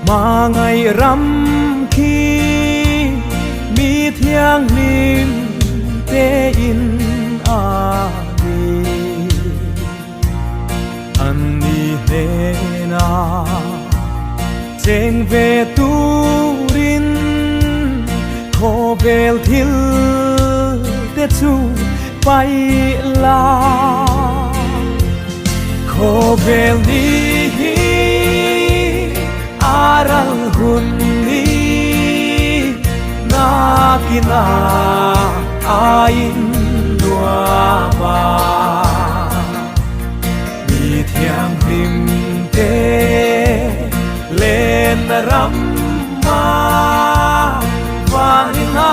mà ngày rằm khi mi thiêng liêng tê in a đi anh đi nè na trên về tu rin khó bel thil tê chu bay la khó bel đi aral hunni na kina ain nuama mi thiang lim te lên ram ma vanina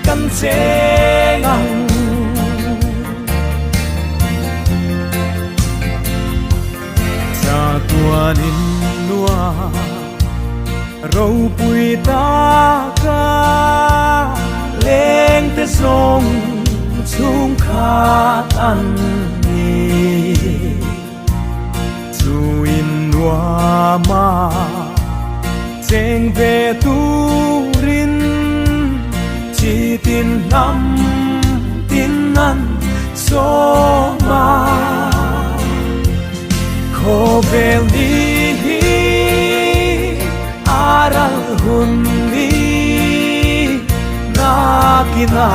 kan se ngang tuan in lua râu bụi ta ca lên te sông chung khát ăn ni chu in lua ma cheng về tu rin chỉ tin năm tin ăn so ma khó bel đi aral hunni na kina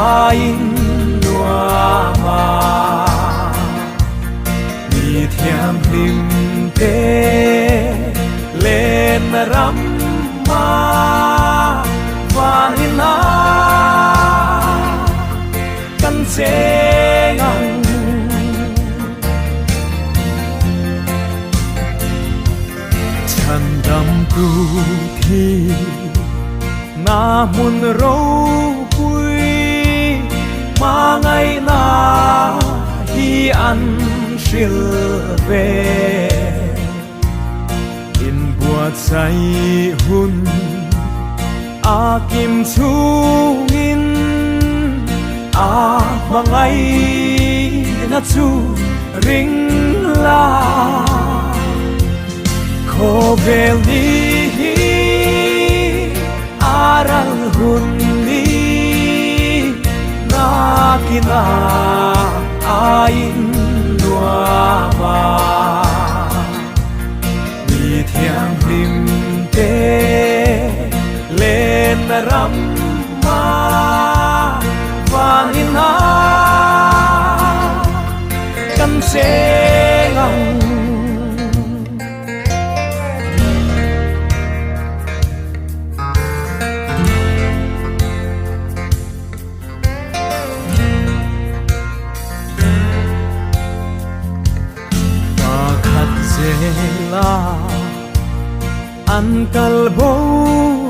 ain nuama mi thiam lim te lên ram ma vanina kan se ngang đam tu thi na mun râu bụi mà ngày na hi ăn sil về in buat say hun a kim chung in a mangai na chu ring la khó bel đi aral hunni na kina ain nuama mi thiang lim te lên ram ma vanina kan se ngang la an kal bo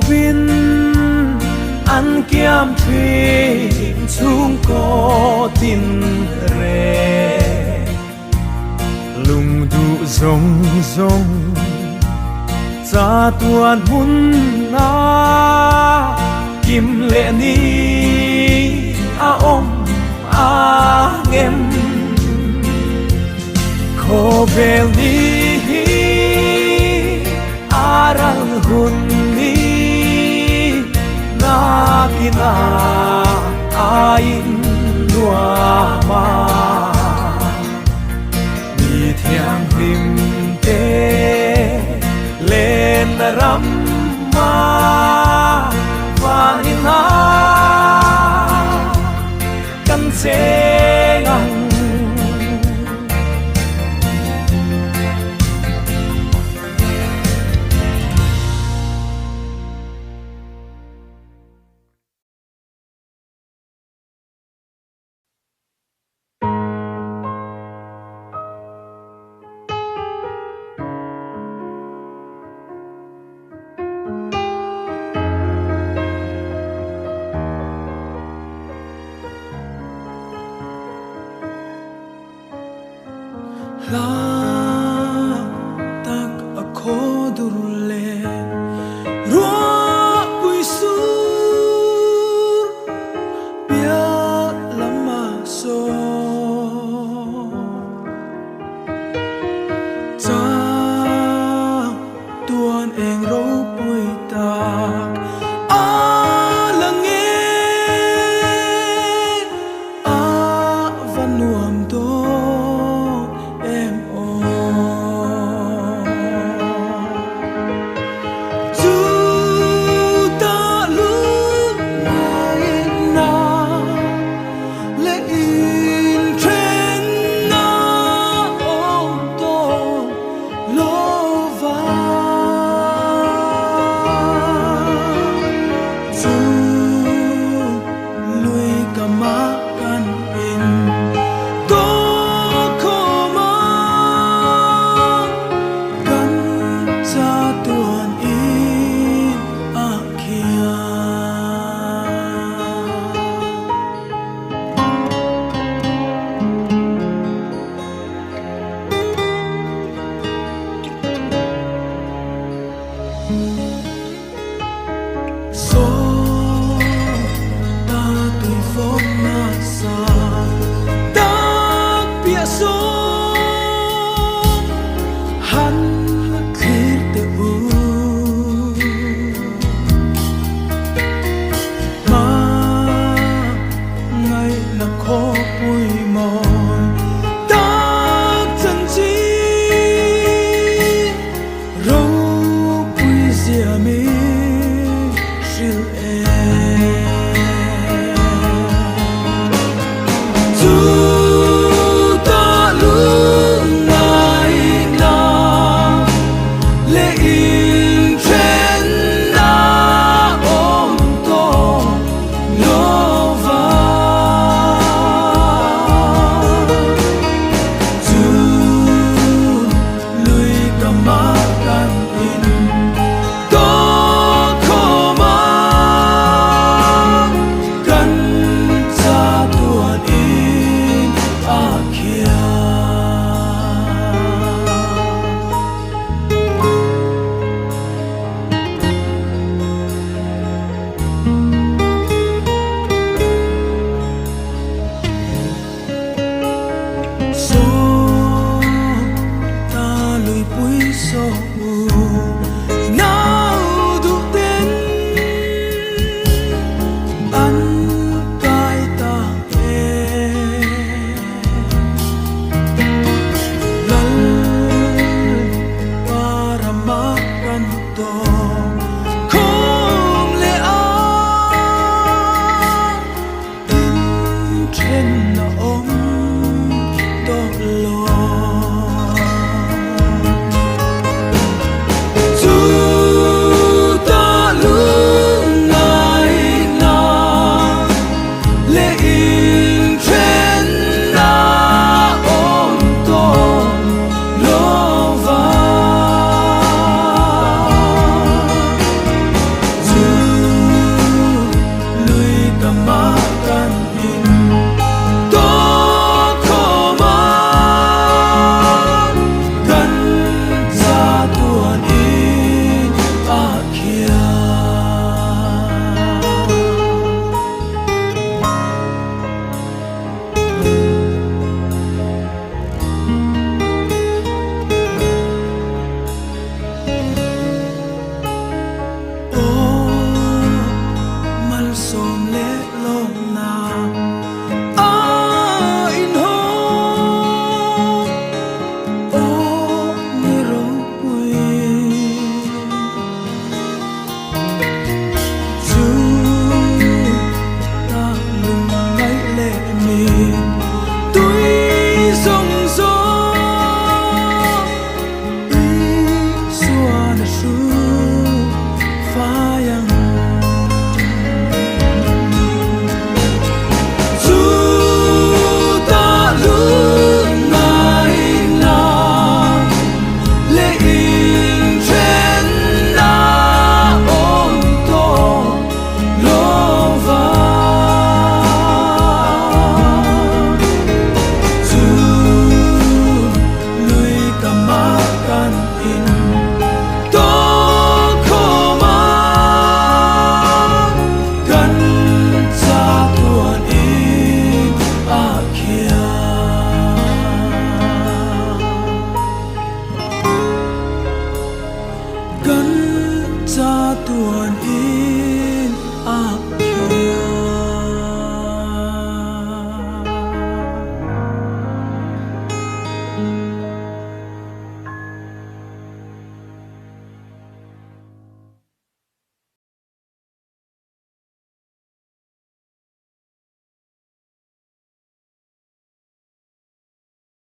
vin an kiam thuyền chung có tin re lung du rong rong cha tuan hun na kim lệ ni a om a ngem khó bel đi aral hunni na kina ain nuama mi thiang lim te lên ram